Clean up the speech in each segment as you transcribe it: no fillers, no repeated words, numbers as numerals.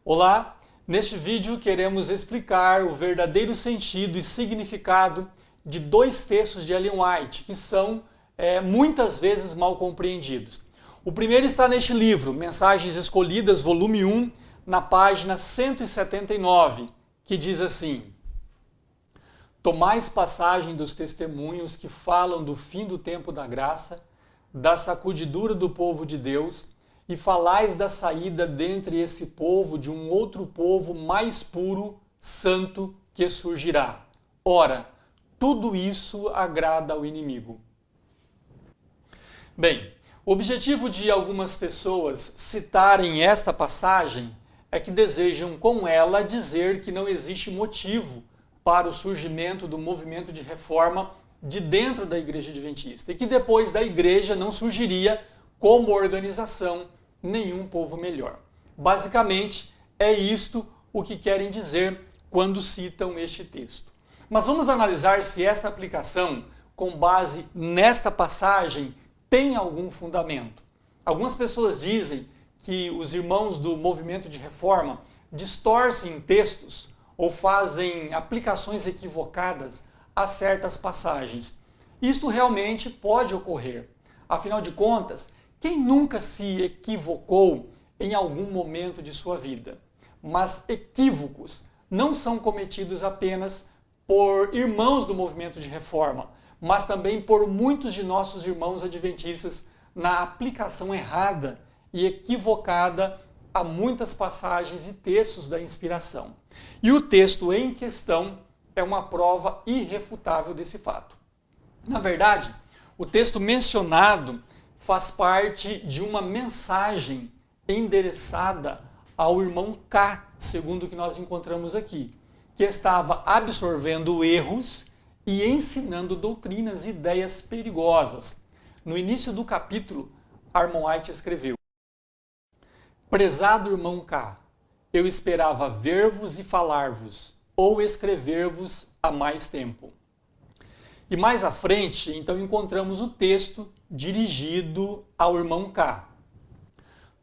Olá, neste vídeo queremos explicar o verdadeiro sentido e significado de dois textos de Ellen White que são muitas vezes mal compreendidos. O primeiro está neste livro, Mensagens Escolhidas, volume 1, na página 179, que diz assim: Tomais passagem dos testemunhos que falam do fim do tempo da graça, da sacudidura do povo de Deus, e falais da saída dentre esse povo de um outro povo mais puro, santo, que surgirá. Ora, tudo isso agrada ao inimigo. Bem, o objetivo de algumas pessoas citarem esta passagem é que desejam com ela dizer que não existe motivo para o surgimento do movimento de reforma de dentro da Igreja Adventista e que depois da Igreja não surgiria como organização nenhum povo melhor. Basicamente, é isto o que querem dizer quando citam este texto. Mas vamos analisar se esta aplicação, com base nesta passagem, tem algum fundamento. Algumas pessoas dizem que os irmãos do movimento de reforma distorcem textos ou fazem aplicações equivocadas a certas passagens. Isto realmente pode ocorrer. Afinal de contas, quem nunca se equivocou em algum momento de sua vida? Mas equívocos não são cometidos apenas por irmãos do movimento de reforma, mas também por muitos de nossos irmãos adventistas na aplicação errada e equivocada a muitas passagens e textos da inspiração. E o texto em questão é uma prova irrefutável desse fato. Na verdade, o texto mencionado faz parte de uma mensagem endereçada ao irmão K, segundo o que nós encontramos aqui, que estava absorvendo erros e ensinando doutrinas e ideias perigosas. No início do capítulo, Ellen White escreveu: Prezado irmão K, eu esperava ver-vos e falar-vos, ou escrever-vos há mais tempo. E mais à frente, então, encontramos o texto dirigido ao irmão K.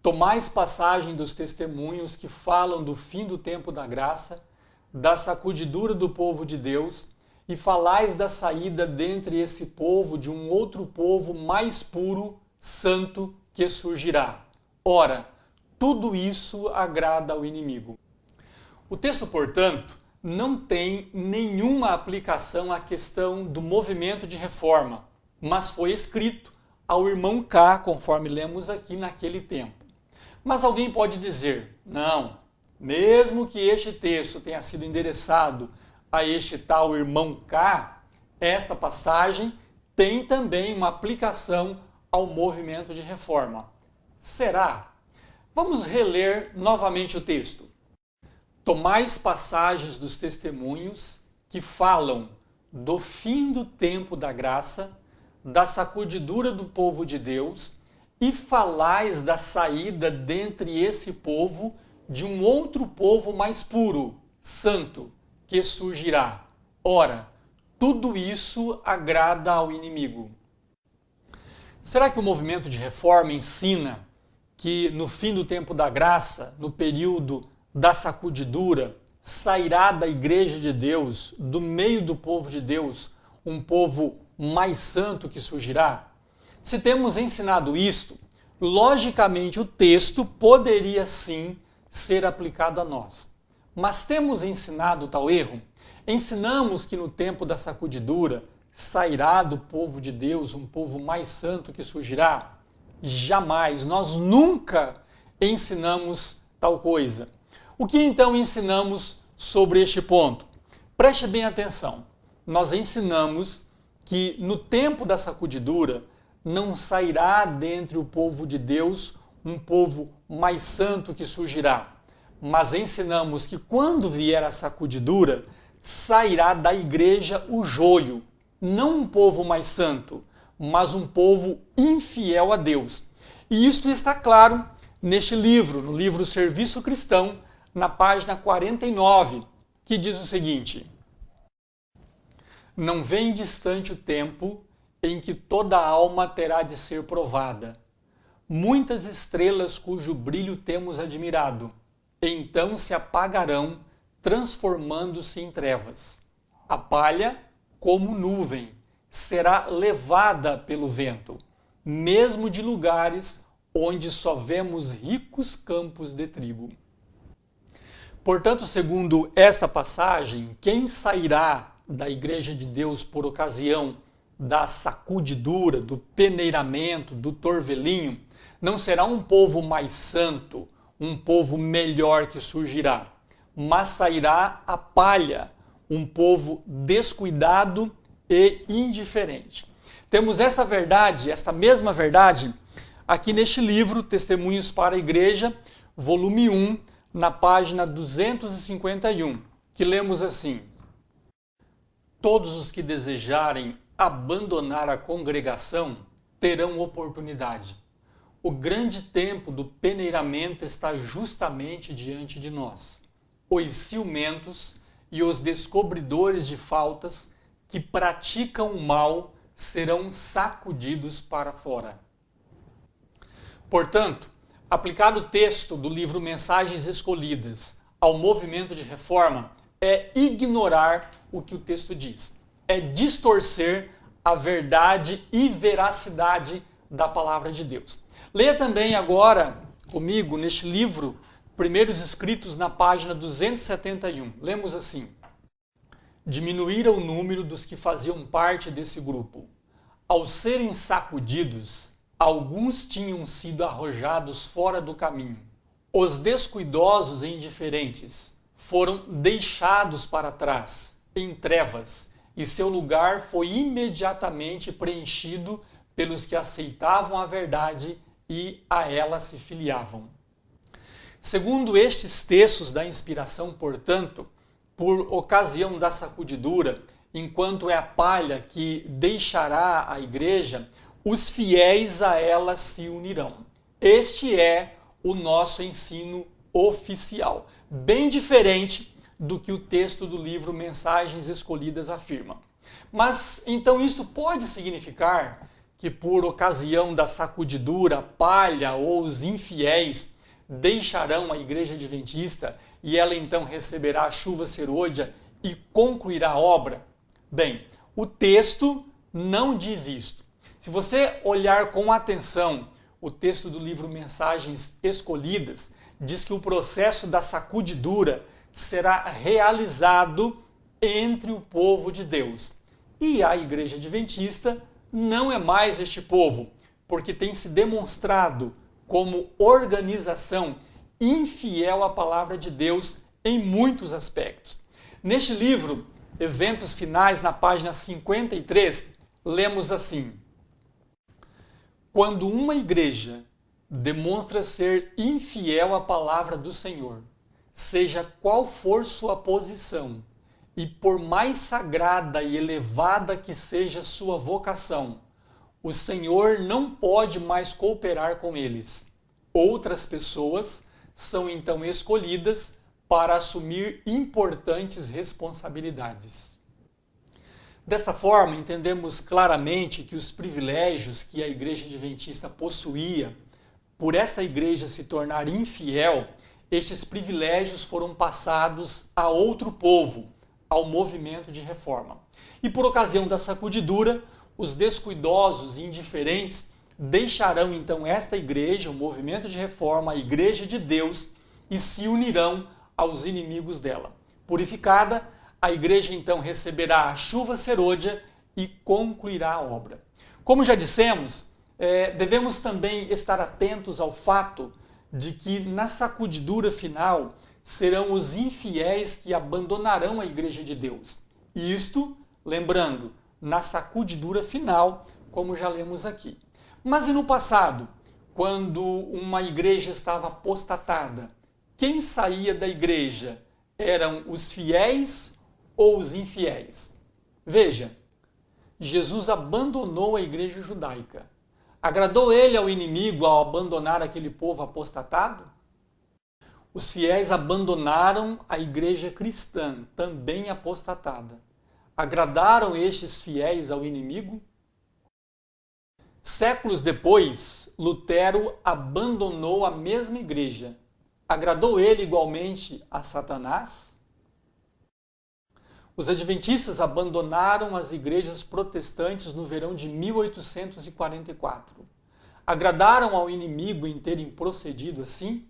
Tomais passagem dos testemunhos que falam do fim do tempo da graça, da sacudidura do povo de Deus, e falais da saída dentre esse povo de um outro povo mais puro, santo, que surgirá. Ora, tudo isso agrada ao inimigo. O texto, portanto, não tem nenhuma aplicação à questão do movimento de reforma, mas foi escrito ao irmão K, conforme lemos aqui naquele tempo. Mas alguém pode dizer, não, mesmo que este texto tenha sido endereçado a este tal irmão K, esta passagem tem também uma aplicação ao movimento de reforma. Será? Vamos reler novamente o texto. Tomais passagens dos testemunhos que falam do fim do tempo da graça, da sacudidura do povo de Deus, e falais da saída dentre esse povo de um outro povo mais puro, santo, que surgirá. Ora, tudo isso agrada ao inimigo. Será que o movimento de reforma ensina que no fim do tempo da graça, no período da sacudidura, sairá da Igreja de Deus, do meio do povo de Deus, um povo mais santo que surgirá? Se temos ensinado isto, logicamente o texto poderia sim ser aplicado a nós. Mas temos ensinado tal erro? Ensinamos que no tempo da sacudidura sairá do povo de Deus um povo mais santo que surgirá? Jamais, nós nunca ensinamos tal coisa. O que então ensinamos sobre este ponto? Preste bem atenção. Nós ensinamos que no tempo da sacudidura não sairá dentre o povo de Deus um povo mais santo que surgirá. Mas ensinamos que quando vier a sacudidura, sairá da igreja o joio, não um povo mais santo, mas um povo infiel a Deus. E isto está claro neste livro, no livro Serviço Cristão, na página 49, que diz o seguinte: Não vem distante o tempo em que toda alma terá de ser provada. Muitas estrelas cujo brilho temos admirado, então se apagarão, transformando-se em trevas. A palha, como nuvem, será levada pelo vento, mesmo de lugares onde só vemos ricos campos de trigo. Portanto, segundo esta passagem, quem sairá da Igreja de Deus por ocasião da sacudidura, do peneiramento, do torvelinho, não será um povo mais santo, um povo melhor que surgirá, mas sairá a palha, um povo descuidado e indiferente. Temos esta verdade, esta mesma verdade, aqui neste livro, Testemunhos para a Igreja, volume 1, na página 251, que lemos assim: todos os que desejarem abandonar a congregação terão oportunidade. O grande tempo do peneiramento está justamente diante de nós. Os ciumentos e os descobridores de faltas que praticam o mal serão sacudidos para fora. Portanto, aplicar o texto do livro Mensagens Escolhidas ao movimento de reforma é ignorar o que o texto diz, é distorcer a verdade e veracidade da palavra de Deus. Leia também agora comigo neste livro, Primeiros Escritos, na página 271. Lemos assim: diminuíra o número dos que faziam parte desse grupo. Ao serem sacudidos, alguns tinham sido arrojados fora do caminho. Os descuidosos e indiferentes foram deixados para trás, em trevas, e seu lugar foi imediatamente preenchido pelos que aceitavam a verdade e a ela se filiavam. Segundo estes textos da inspiração, portanto, por ocasião da sacudidura, enquanto é a palha que deixará a igreja, os fiéis a ela se unirão. Este é o nosso ensino oficial, bem diferente do que o texto do livro Mensagens Escolhidas afirma. Mas então isto pode significar que por ocasião da sacudidura, a palha ou os infiéis deixarão a igreja adventista e ela então receberá a chuva serôdia e concluirá a obra? Bem, o texto não diz isto. Se você olhar com atenção o texto do livro Mensagens Escolhidas, diz que o processo da sacudidura será realizado entre o povo de Deus. E a igreja adventista não é mais este povo, porque tem se demonstrado como organização infiel à palavra de Deus em muitos aspectos. Neste livro, Eventos Finais, na página 53, lemos assim: quando uma igreja demonstra ser infiel à palavra do Senhor, seja qual for sua posição, e por mais sagrada e elevada que seja sua vocação, o Senhor não pode mais cooperar com eles. Outras pessoas são então escolhidas para assumir importantes responsabilidades. Desta forma, entendemos claramente que os privilégios que a igreja adventista possuía, por esta igreja se tornar infiel, estes privilégios foram passados a outro povo, ao movimento de reforma. E por ocasião da sacudidura, os descuidosos e indiferentes deixarão então esta igreja, o movimento de reforma, a igreja de Deus, e se unirão aos inimigos dela. Purificada, a igreja então receberá a chuva serôdia e concluirá a obra. Como já dissemos, devemos também estar atentos ao fato de que na sacudidura final serão os infiéis que abandonarão a igreja de Deus. Isto, lembrando, na sacudidura final, como já lemos aqui. Mas e no passado, quando uma igreja estava apostatada, quem saía da igreja eram os fiéis ou os infiéis? Veja, Jesus abandonou a igreja judaica. Agradou ele ao inimigo ao abandonar aquele povo apostatado? Os fiéis abandonaram a igreja cristã, também apostatada. Agradaram estes fiéis ao inimigo? Séculos depois, Lutero abandonou a mesma igreja agradou ele igualmente a Satanás? Os adventistas abandonaram as igrejas protestantes no verão de 1844. Agradaram ao inimigo em terem procedido assim?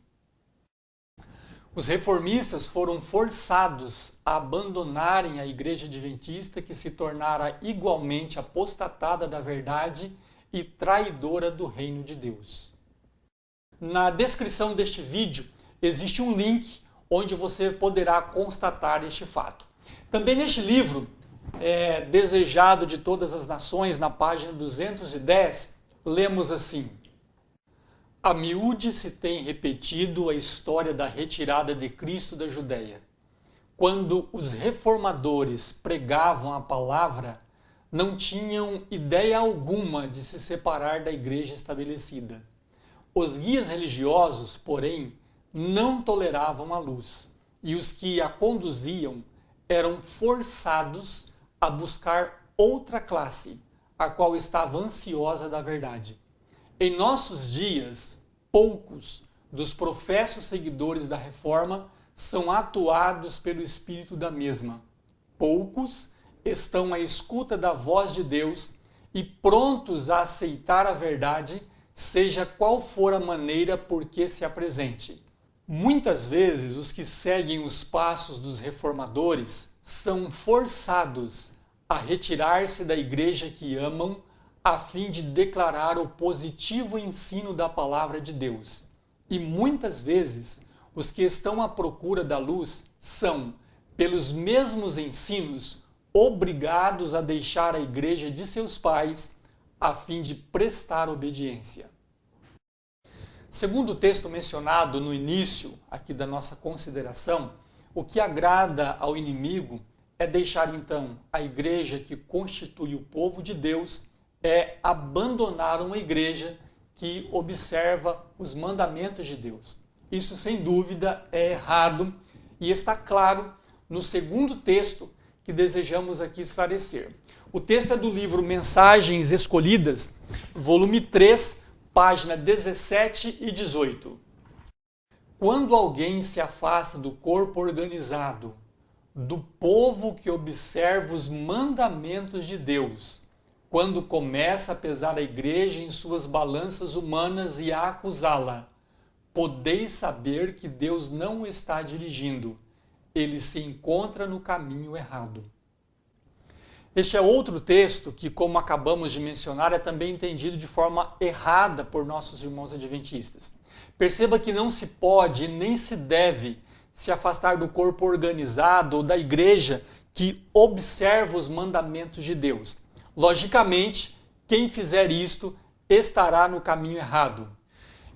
Os reformistas foram forçados a abandonarem a igreja adventista, que se tornara igualmente apostatada da verdade e traidora do reino de Deus. Na descrição deste vídeo existe um link onde você poderá constatar este fato. Também neste livro, Desejado de Todas as Nações, na página 210, lemos assim: a miúde se tem repetido a história da retirada de Cristo da Judéia. Quando os reformadores pregavam a palavra, não tinham ideia alguma de se separar da igreja estabelecida. Os guias religiosos, porém, não toleravam a luz, e os que a conduziam eram forçados a buscar outra classe, a qual estava ansiosa da verdade. Em nossos dias, poucos dos professos seguidores da Reforma são atuados pelo Espírito da mesma. Poucos estão à escuta da voz de Deus e prontos a aceitar a verdade, seja qual for a maneira por que se apresente. Muitas vezes, os que seguem os passos dos reformadores são forçados a retirar-se da igreja que amam, a fim de declarar o positivo ensino da palavra de Deus. E muitas vezes, os que estão à procura da luz são, pelos mesmos ensinos, obrigados a deixar a igreja de seus pais, a fim de prestar obediência. Segundo o texto mencionado no início aqui da nossa consideração, o que agrada ao inimigo é deixar então a igreja que constitui o povo de Deus, é abandonar uma igreja que observa os mandamentos de Deus. Isso, sem dúvida, é errado e está claro no segundo texto que desejamos aqui esclarecer. O texto é do livro Mensagens Escolhidas, volume 3, página 17 e 18. Quando alguém se afasta do corpo organizado, do povo que observa os mandamentos de Deus, quando começa a pesar a igreja em suas balanças humanas e a acusá-la, podeis saber que Deus não o está dirigindo. Ele se encontra no caminho errado. Este é outro texto que, como acabamos de mencionar, é também entendido de forma errada por nossos irmãos adventistas. Perceba que não se pode nem se deve se afastar do corpo organizado ou da igreja que observa os mandamentos de Deus. Logicamente, quem fizer isto estará no caminho errado.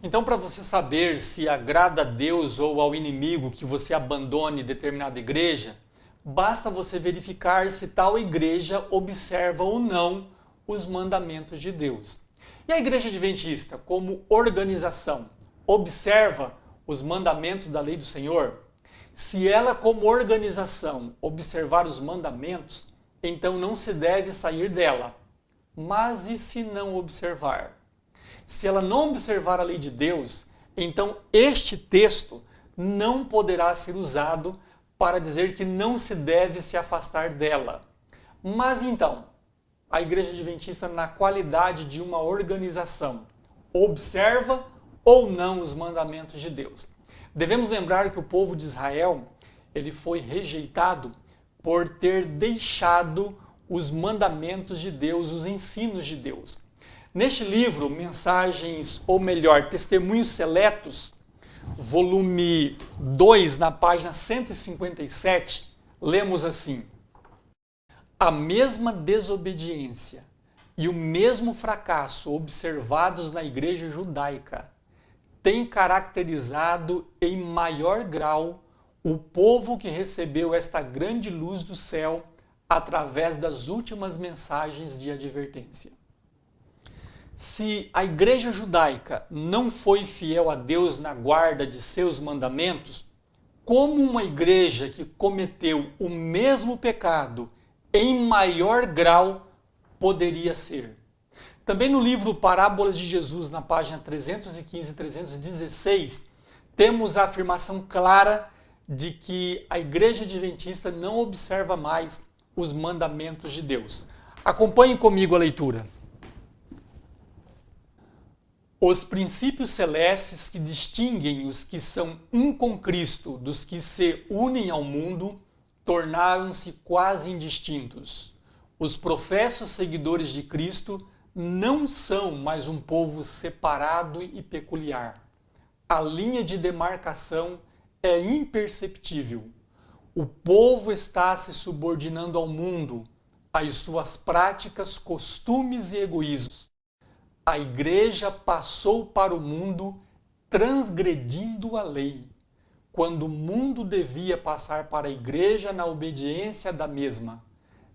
Então, para você saber se agrada a Deus ou ao inimigo que você abandone determinada igreja, basta você verificar se tal igreja observa ou não os mandamentos de Deus. E a igreja adventista, como organização, observa os mandamentos da lei do Senhor? Se ela, como organização, observar os mandamentos, então não se deve sair dela. Mas e se não observar? Se ela não observar a lei de Deus, então este texto não poderá ser usado para dizer que não se deve se afastar dela. Mas então, a igreja adventista, na qualidade de uma organização, observa ou não os mandamentos de Deus? Devemos lembrar que o povo de Israel, ele foi rejeitado por ter deixado os mandamentos de Deus, os ensinos de Deus. Neste livro, Mensagens, ou melhor, Testemunhos Seletos, volume 2, na página 157, lemos assim: a mesma desobediência e o mesmo fracasso observados na igreja judaica têm caracterizado em maior grau o povo que recebeu esta grande luz do céu através das últimas mensagens de advertência. Se a igreja judaica não foi fiel a Deus na guarda de seus mandamentos, como uma igreja que cometeu o mesmo pecado em maior grau poderia ser? Também no livro Parábolas de Jesus, na página 315 e 316, temos a afirmação clara de que a Igreja Adventista não observa mais os mandamentos de Deus. Acompanhe comigo a leitura. Os princípios celestes que distinguem os que são um com Cristo dos que se unem ao mundo tornaram-se quase indistintos. Os professos seguidores de Cristo não são mais um povo separado e peculiar. A linha de demarcação é imperceptível. O povo está se subordinando ao mundo, às suas práticas, costumes e egoísmos. A Igreja passou para o mundo transgredindo a lei, quando o mundo devia passar para a Igreja na obediência da mesma.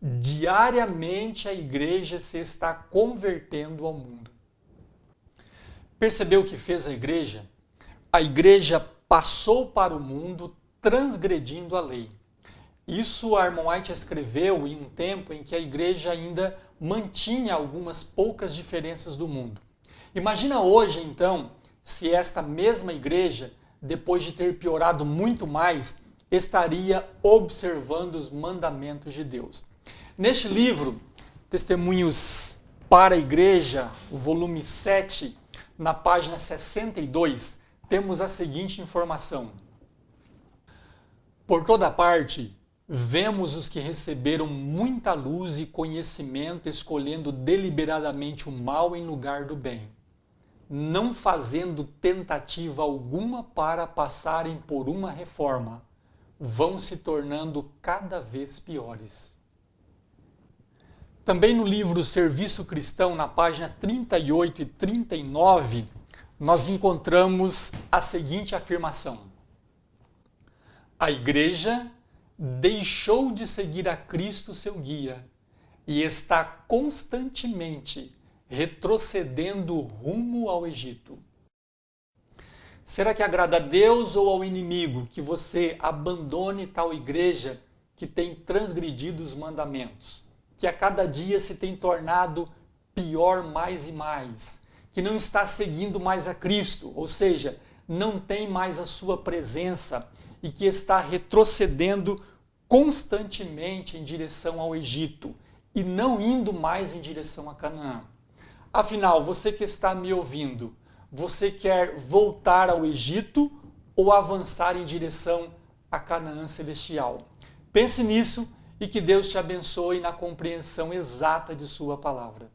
Diariamente a Igreja se está convertendo ao mundo. Percebeu o que fez a Igreja? A Igreja passou para o mundo transgredindo a lei. Isso Armand White escreveu em um tempo em que a Igreja ainda mantinha algumas poucas diferenças do mundo. Imagina hoje, então, se esta mesma Igreja, depois de ter piorado muito mais, estaria observando os mandamentos de Deus. Neste livro, Testemunhos para a Igreja, o volume 7, na página 62, temos a seguinte informação. Por toda parte, vemos os que receberam muita luz e conhecimento escolhendo deliberadamente o mal em lugar do bem, não fazendo tentativa alguma para passarem por uma reforma, vão se tornando cada vez piores. Também no livro Serviço Cristão, na página 38 e 39, nós encontramos a seguinte afirmação. A Igreja deixou de seguir a Cristo, seu guia, e está constantemente retrocedendo rumo ao Egito. Será que agrada a Deus ou ao inimigo que você abandone tal igreja que tem transgredido os mandamentos, que a cada dia se tem tornado pior mais e mais, que não está seguindo mais a Cristo, ou seja, não tem mais a sua presença e que está retrocedendo constantemente em direção ao Egito e não indo mais em direção a Canaã? Afinal, você que está me ouvindo, você quer voltar ao Egito ou avançar em direção a Canaã celestial? Pense nisso e que Deus te abençoe na compreensão exata de sua palavra.